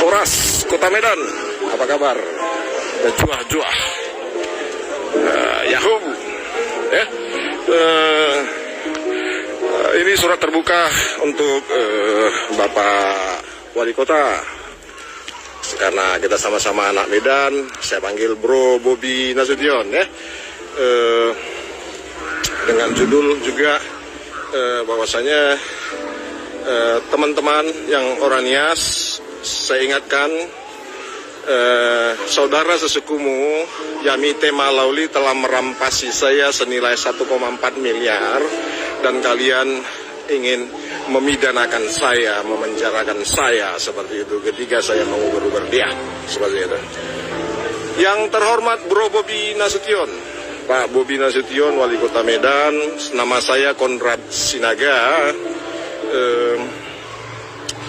Horas, Kota Medan, apa kabar? Juah-juah, Yahoo, ya. Ini surat terbuka untuk Bapak Wali Kota, karena kita sama-sama anak Medan. Saya panggil Bro Bobi Nasution, ya. Dengan judul juga bahwasanya teman-teman yang orang Nias, saya ingatkan, saudara sesukumu Yamite Malauli telah merampasi saya senilai 1,4 miliar dan kalian ingin memidanakan saya, memenjarakan saya seperti itu ketika saya mengubur-ubur dia seperti itu. Yang terhormat Bro Bobi Nasution, Pak Bobi Nasution, Wali Kota Medan, nama saya Konrad Sinaga.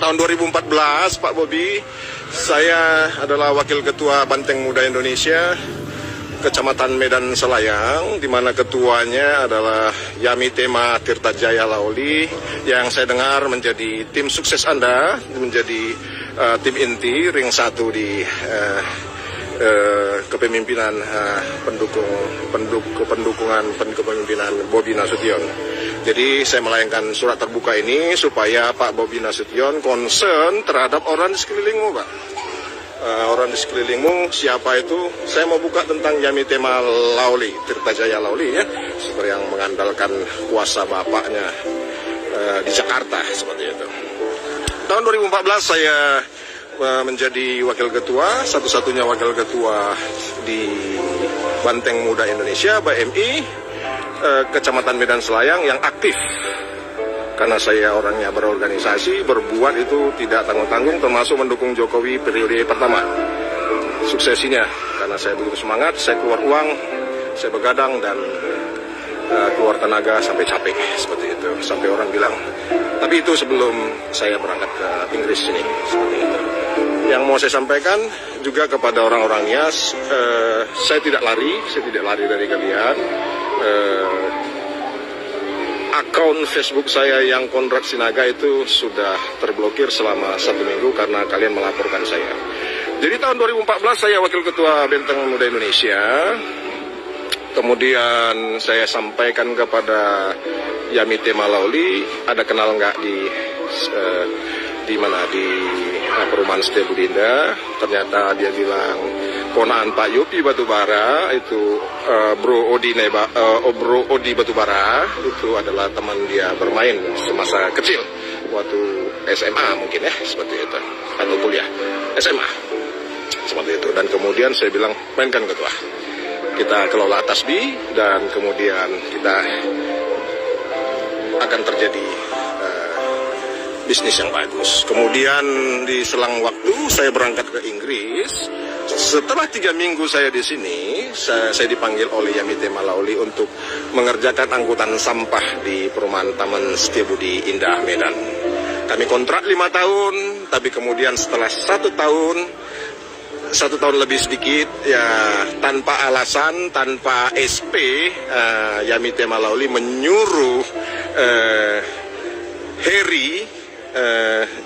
Tahun 2014, Pak Bobi, saya adalah Wakil Ketua Banteng Muda Indonesia, Kecamatan Medan Selayang, di mana ketuanya adalah Yamitema Tirtajaya Lauli, yang saya dengar menjadi tim sukses Anda, menjadi tim inti ring 1 di kepemimpinan kepemimpinan Bobi Nasution. Jadi saya melayangkan surat terbuka ini supaya Pak Bobi Nasution concern terhadap orang di sekelilingmu, Pak. Orang di sekelilingmu siapa itu? Saya mau buka tentang Yamitema Lauli, Tirtajaya Lauli, ya, seperti yang mengandalkan kuasa bapaknya di Jakarta seperti itu. Tahun 2014 saya menjadi wakil ketua, satu-satunya wakil ketua di Banteng Muda Indonesia, BMI, Kecamatan Medan Selayang yang aktif. Karena saya orangnya berorganisasi, berbuat itu tidak tanggung-tanggung, termasuk mendukung Jokowi periode pertama suksesinya. Karena saya begitu semangat, saya keluar uang, saya begadang dan keluar tenaga sampai capek seperti itu. Sampai orang bilang, tapi itu sebelum saya berangkat ke Inggris ini seperti itu. Yang mau saya sampaikan juga kepada orang-orang Nias, saya tidak lari dari kalian. Akun Facebook saya yang Konrad Sinaga itu sudah terblokir selama 1 minggu karena kalian melaporkan saya. Jadi tahun 2014 saya Wakil Ketua Banteng Muda Indonesia. Kemudian saya sampaikan kepada Yamite Malauli, ada kenal nggak di mana di perumahan Setiabudinda. Ternyata dia bilang ponaan Pak Yopi Batubara itu Bro Odi Batubara itu adalah teman dia bermain semasa kecil waktu SMA mungkin, ya, seperti itu, atau kuliah SMA seperti itu. Dan kemudian saya bilang, mainkan ketua, kita kelola tasbih dan kemudian kita akan terjadi bisnis yang bagus. Kemudian di selang waktu saya berangkat ke Inggris. Setelah 3 minggu saya di sini, saya dipanggil oleh Yamitema Lauli untuk mengerjakan angkutan sampah di perumahan Taman Setiabudi Indah Medan. Kami kontrak 5 tahun, tapi kemudian setelah 1 tahun lebih sedikit, ya, tanpa alasan, tanpa SP, Yamitema Lauli menyuruh Heri,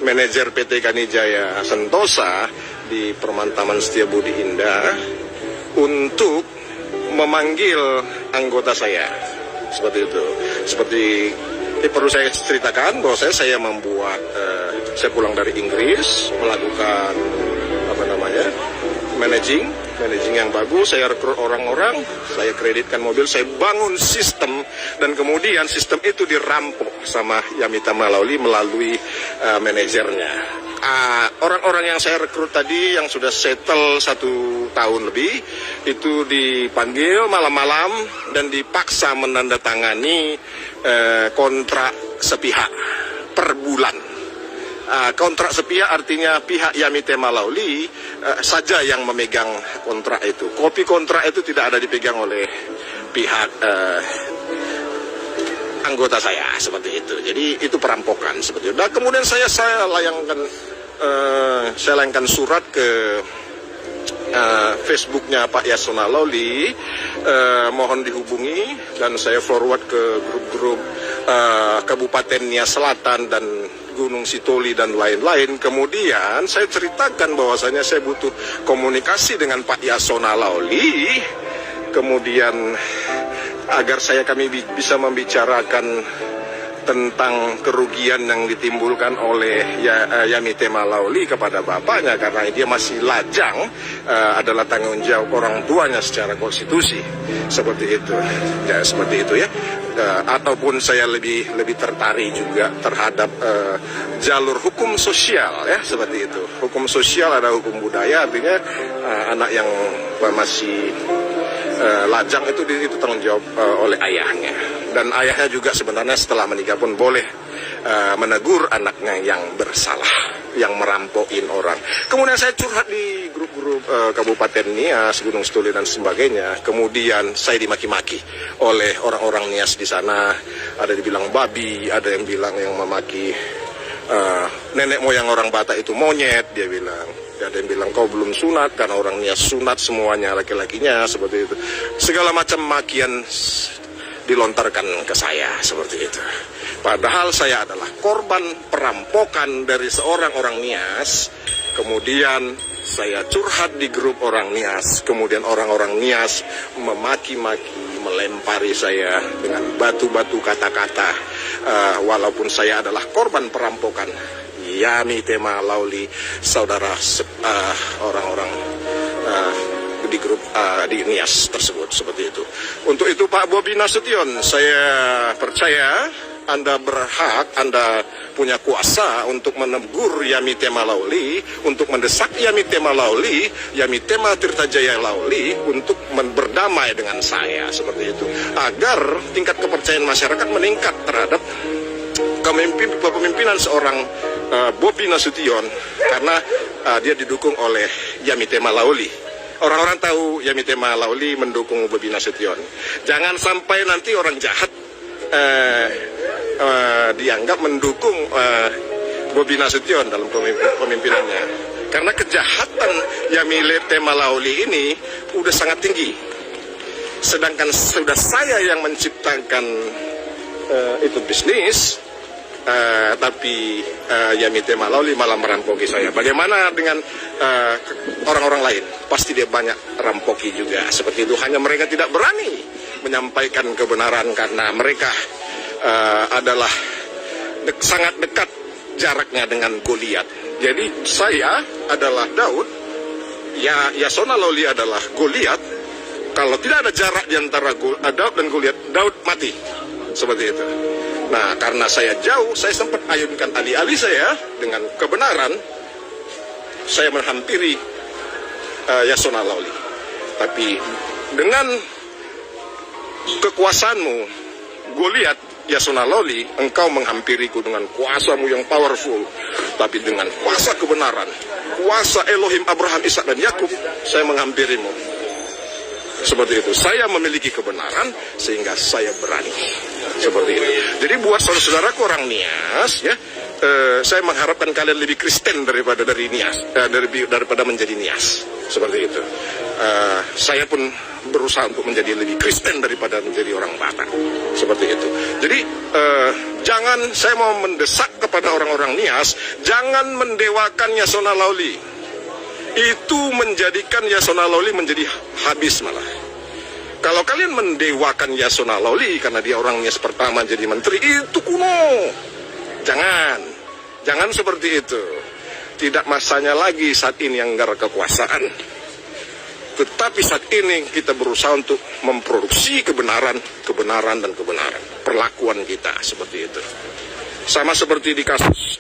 manajer PT Kanijaya Sentosa di perumahan Taman Setiabudi Indah, untuk memanggil anggota saya seperti itu. Seperti perlu saya ceritakan bahwa saya membuat, saya pulang dari Inggris melakukan managing yang bagus. Saya rekrut orang-orang, saya kreditkan mobil, saya bangun sistem, dan kemudian sistem itu dirampok sama Yamitema Malauli melalui manajernya. Orang-orang yang saya rekrut tadi yang sudah settle 1 tahun lebih itu dipanggil malam-malam dan dipaksa menandatangani kontrak sepihak per bulan. Kontrak sepihak artinya pihak Yamitema Malauli saja yang memegang kontrak itu. Kopi kontrak itu tidak ada dipegang oleh pihak anggota saya seperti itu. Jadi itu perampokan seperti itu. Dan kemudian saya layangkan surat ke Facebooknya Pak Yasona Lauli, mohon dihubungi, dan saya forward ke grup-grup Kabupaten Nias Selatan dan Gunung Sitoli dan lain-lain. Kemudian saya ceritakan bahwasanya saya butuh komunikasi dengan Pak Yasona Lawli, kemudian agar kami bisa membicarakan tentang kerugian yang ditimbulkan oleh Yamitema Lawli kepada bapaknya, karena dia masih lajang, adalah tanggung jawab orang tuanya secara konstitusi, seperti itu ya, seperti itu ya. Ataupun saya lebih tertarik juga terhadap jalur hukum sosial ya, seperti itu. Hukum sosial ada hukum budaya, artinya anak yang masih lajang itu tanggung jawab oleh ayahnya, dan ayahnya juga sebenarnya setelah menikah pun boleh menegur anaknya yang bersalah, yang merampokin orang. Kemudian saya curhat di grup-grup Kabupaten Nias, Gunung Sitoli dan sebagainya. Kemudian saya dimaki-maki oleh orang-orang Nias di sana. Ada dibilang babi, ada yang bilang yang memaki nenek moyang orang Batak itu monyet, dia bilang. Ada yang bilang kau belum sunat karena orang Nias sunat semuanya, laki-lakinya, seperti itu. Segala macam makian dilontarkan ke saya seperti itu. Padahal saya adalah korban perampokan dari seorang orang Nias. Kemudian saya curhat di grup orang Nias. Kemudian orang-orang Nias memaki-maki, melempari saya dengan batu-batu kata-kata. Walaupun saya adalah korban perampokan Yamitema Lawli, saudara orang-orang di grup di Nias tersebut, seperti itu. Untuk itu Pak Bobi Nasution, saya percaya Anda berhak, Anda punya kuasa untuk menegur Yamitema Lawli, untuk mendesak Yamitema Lawli, Yamitema Tirtajaya Lawli untuk berdamai dengan saya, seperti itu, agar tingkat kepercayaan masyarakat meningkat terhadap kepemimpinan seorang Bobi Nasution, karena dia didukung oleh Yamitema Lawli. Orang-orang tahu Yamitema Lawli mendukung Bobi Nasution. Jangan sampai nanti orang jahat dianggap mendukung Bobi Nasution dalam pemimpinannya, karena kejahatan Yamitema Lawli ini udah sangat tinggi. Sedangkan sudah saya yang menciptakan itu bisnis, tapi Yamitema Lawli malah merampoki saya. Bagaimana dengan orang-orang lain? Pasti dia banyak rampoki juga, seperti itu. Hanya mereka tidak berani menyampaikan kebenaran karena mereka adalah sangat dekat jaraknya dengan Goliat. Jadi saya adalah Daud, Yasona Lawli adalah Goliat. Kalau tidak ada jarak di antara Daud dan Goliat, Daud mati, seperti itu. Nah, karena saya jauh, saya sempat ayunkan alih-alih saya dengan kebenaran. Saya menghampiri Yasona Lawli. Tapi dengan kekuasaanmu, Goliat, Yasona Lawli, engkau menghampiriku dengan kuasamu yang powerful. Tapi dengan kuasa kebenaran, kuasa Elohim Abraham, Ishak dan Yakub, saya menghampirimu. Seperti itu. Saya memiliki kebenaran sehingga saya berani. Seperti itu. Jadi buat saudara-saudaraku orang Nias, ya, saya mengharapkan kalian lebih Kristen daripada daripada menjadi Nias. Seperti itu. Saya pun berusaha untuk menjadi lebih Kristen daripada menjadi orang Batak. Seperti itu. Jadi jangan, saya mau mendesak kepada orang-orang Nias, jangan mendewakan Yasona Lawli. Itu menjadikan Yasona Lawli menjadi habis malah. Kalau kalian mendewakan Yasona Lawli karena dia orang Nias pertama jadi menteri, itu kuno. Jangan seperti itu. Tidak masanya lagi saat ini yang anggar kekuasaan. Tetapi saat ini kita berusaha untuk memproduksi kebenaran dan kebenaran. Perlakuan kita seperti itu. Sama seperti di kasus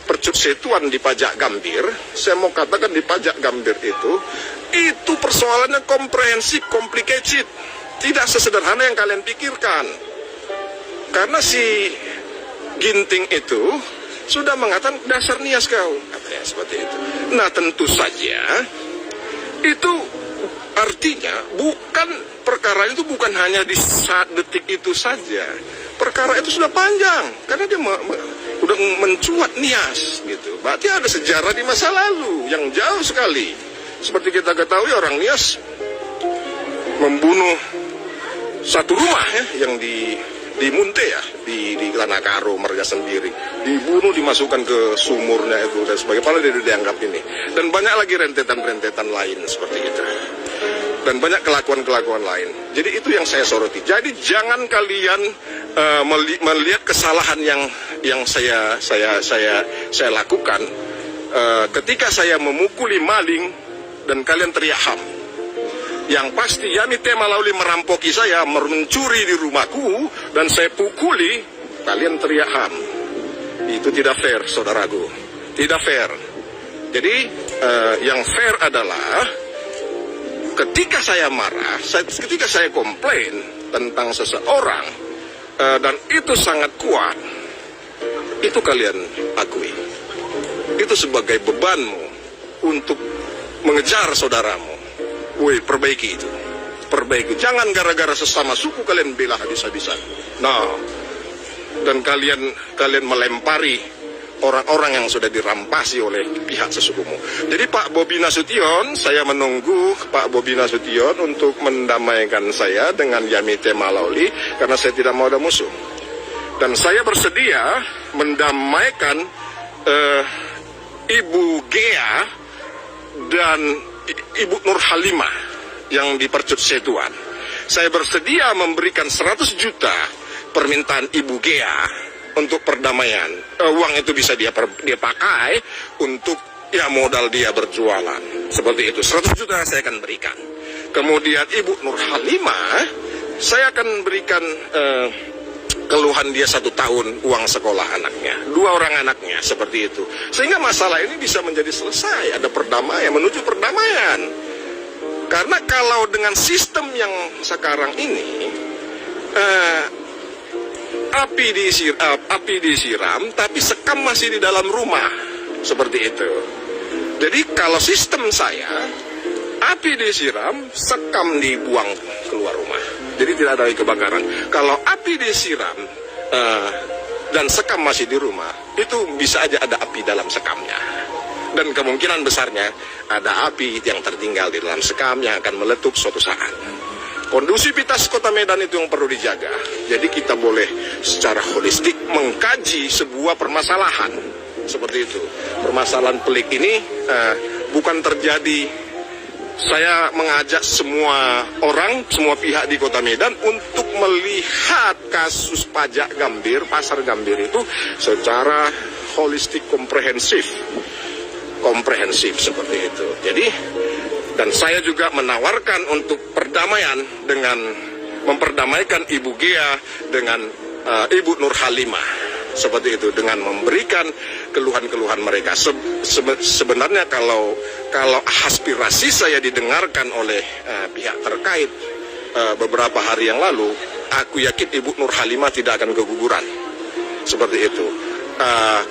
percutsetuan di Pajak Gambir. Saya mau katakan di Pajak Gambir itu persoalannya komprehensif, complicated, tidak sesederhana yang kalian pikirkan. Karena si Ginting itu sudah mengatakan dasar Nias kau, katanya seperti itu. Nah, tentu saja itu artinya perkara itu bukan hanya di saat detik itu saja. Perkara itu sudah panjang karena dia udah mencuat Nias gitu. Berarti ada sejarah di masa lalu yang jauh sekali. Seperti kita ketahui orang Nias membunuh satu rumah ya, yang di di Munte ya, di Tanah Karo, Marga Sembiring, dibunuh, dimasukkan ke sumurnya itu dan sebagainya. Padahal dia dianggap ini, dan banyak lagi rentetan-rentetan lain seperti itu, dan banyak kelakuan-kelakuan lain. Jadi itu yang saya soroti. Jadi jangan kalian melihat kesalahan yang saya lakukan ketika saya memukuli maling dan kalian teriak HAM. Yang pasti Yamite Malauli merampoki saya, mencuri di rumahku, dan saya pukuli, kalian teriak HAM. Itu tidak fair, saudaraku. Tidak fair. Jadi yang fair adalah ketika saya marah, ketika saya komplain tentang seseorang, dan itu sangat kuat, itu kalian akui. Itu sebagai bebanmu untuk mengejar saudaramu. Woi, perbaiki itu. Perbaiki. Jangan gara-gara sesama suku kalian bela habis-habisan. Nah, dan kalian melempari orang-orang yang sudah dirampasi oleh pihak sesukumu. Jadi Pak Bobi Nasution, saya menunggu Pak Bobi Nasution untuk mendamaikan saya dengan Yamite Malauli, karena saya tidak mau ada musuh. Dan saya bersedia mendamaikan Ibu Gea dan Ibu Nur Halimah yang di Percut Setuan. Saya bersedia memberikan 100 juta permintaan Ibu Gea untuk perdamaian. Uang itu bisa dia pakai untuk ya modal dia berjualan. Seperti itu. 100 juta saya akan berikan. Kemudian Ibu Nur Halimah, saya akan berikan keluhan dia 1 tahun uang sekolah anaknya, 2 orang anaknya, seperti itu. Sehingga masalah ini bisa menjadi selesai, ada perdamaian, menuju perdamaian. Karena kalau dengan sistem yang sekarang ini, api disiram, tapi sekam masih di dalam rumah, seperti itu. Jadi kalau sistem saya, api disiram, sekam dibuang keluar rumah. Jadi tidak ada kebakaran. Kalau api disiram dan sekam masih di rumah, itu bisa aja ada api dalam sekamnya. Dan kemungkinan besarnya ada api yang tertinggal di dalam sekam yang akan meletup suatu saat. Kondusivitas Kota Medan itu yang perlu dijaga. Jadi kita boleh secara holistik mengkaji sebuah permasalahan. Seperti itu. Permasalahan pelik ini bukan terjadi. Saya mengajak semua orang, semua pihak di Kota Medan untuk melihat kasus pajak Gambir, pasar Gambir itu secara holistik, komprehensif seperti itu. Jadi, dan saya juga menawarkan untuk perdamaian dengan memperdamaikan Ibu Gea dengan Ibu Nur Halimah. Seperti itu, dengan memberikan keluhan-keluhan mereka. Sebenarnya kalau aspirasi saya didengarkan oleh pihak terkait beberapa hari yang lalu, aku yakin Ibu Nur Halimah tidak akan keguguran. Seperti itu.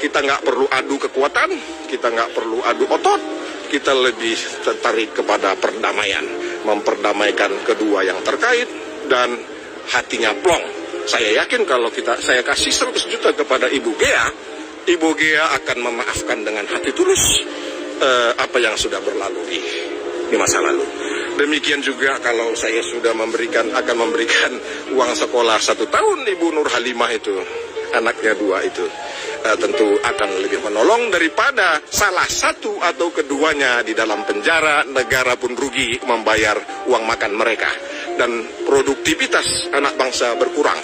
Kita nggak perlu adu kekuatan, kita nggak perlu adu otot, kita lebih tertarik kepada perdamaian, memperdamaikan kedua yang terkait dan hatinya plong. Saya yakin kalau saya kasih 100 juta kepada Ibu Gea akan memaafkan dengan hati tulus apa yang sudah berlalu di masa lalu. Demikian juga kalau saya sudah akan memberikan uang sekolah 1 tahun Ibu Nur Halimah itu, anaknya 2 itu, tentu akan lebih menolong daripada salah satu atau keduanya di dalam penjara, negara pun rugi membayar uang makan mereka. Dan produktivitas anak bangsa berkurang.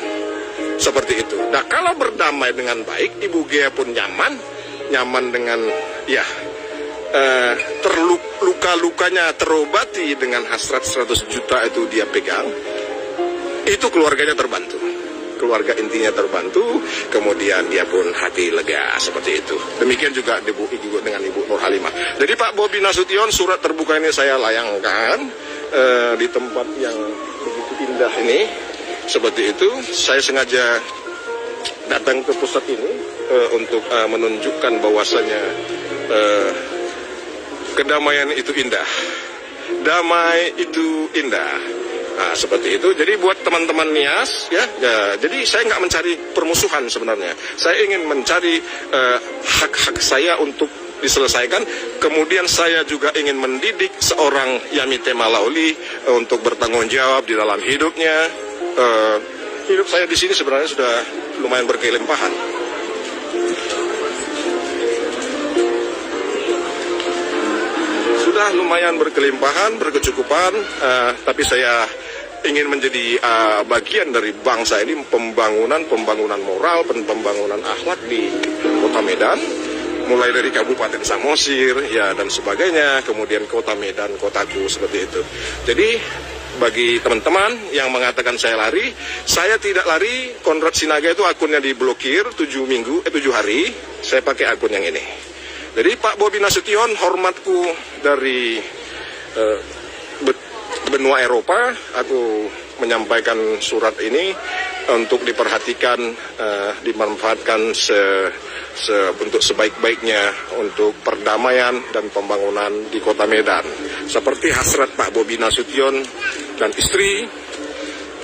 Seperti itu. Nah, kalau berdamai dengan baik, Ibu Gea pun nyaman dengan luka-lukanya terobati dengan hasrat 100 juta itu dia pegang. Itu keluarganya terbantu. Keluarga intinya terbantu, kemudian dia pun hati lega, seperti itu. Demikian juga dengan Ibu Nur Halimah. Jadi Pak Bobi Nasution, surat terbuka ini saya layangkan di tempat yang begitu indah ini, seperti itu. Saya sengaja datang ke pusat ini untuk menunjukkan bahwasanya kedamaian itu indah. Damai itu indah. Nah, seperti itu. Jadi buat teman-teman Nias, jadi saya nggak mencari permusuhan sebenarnya. Saya ingin mencari hak-hak saya untuk diselesaikan. Kemudian saya juga ingin mendidik seorang Yamite Malauli untuk bertanggung jawab di dalam hidupnya. hidup saya di sini sebenarnya sudah lumayan berkelimpahan. Sudah lumayan berkelimpahan, berkecukupan, tapi saya ingin menjadi bagian dari bangsa ini, pembangunan moral, pembangunan akhlak di Kota Medan, mulai dari Kabupaten Samosir, ya dan sebagainya, kemudian Kota Medan, kotaku seperti itu. Jadi bagi teman-teman yang mengatakan saya lari, saya tidak lari. Konrad Sinaga itu akunnya diblokir 7 hari, saya pakai akun yang ini. Jadi Pak Bobi Nasution, hormatku dari benua Eropa, aku menyampaikan surat ini untuk diperhatikan, dimanfaatkan untuk sebaik-baiknya untuk perdamaian dan pembangunan di Kota Medan. Seperti hasrat Pak Bobi Nasution dan istri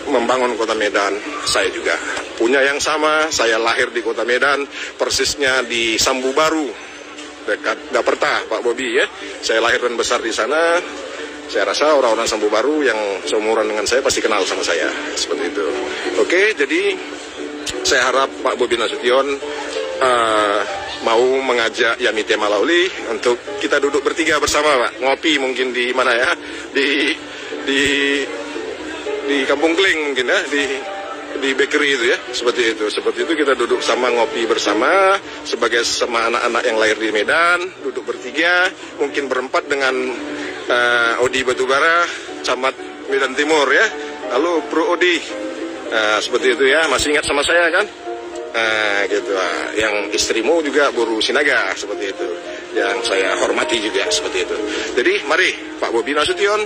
membangun Kota Medan, saya juga punya yang sama. Saya lahir di Kota Medan, persisnya di Sambu Baru, dekat Daperta, Pak Bobi ya. Saya lahir dan besar di sana. Saya rasa orang-orang Sambu Baru yang seumuran dengan saya pasti kenal sama saya, seperti itu. Oke, jadi saya harap Pak Bobi Nasution mau mengajak Yamite Malauli untuk kita duduk bertiga bersama, Pak. Ngopi mungkin di mana ya? Di Kampung Kling mungkin ya, di bakery itu ya, seperti itu kita duduk sama, ngopi bersama sebagai sama anak-anak yang lahir di Medan, duduk bertiga, mungkin berempat dengan Odi Batubara, Camat Medan Timur ya. Halo Bro Odi, seperti itu ya, masih ingat sama saya kan? Gitu, yang istrimu juga Buru Sinaga, seperti itu, yang saya hormati juga, seperti itu. Jadi mari Pak Bobi Nasution,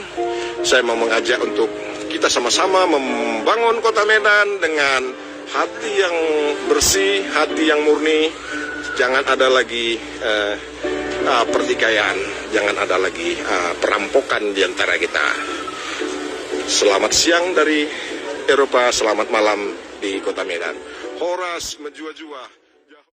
saya mau mengajak untuk kita sama-sama membangun Kota Medan dengan hati yang bersih, hati yang murni. Jangan ada lagi pertikaian, jangan ada lagi perampokan di antara kita. Selamat siang dari Eropa, selamat malam di Kota Medan. Horas menjua-jua.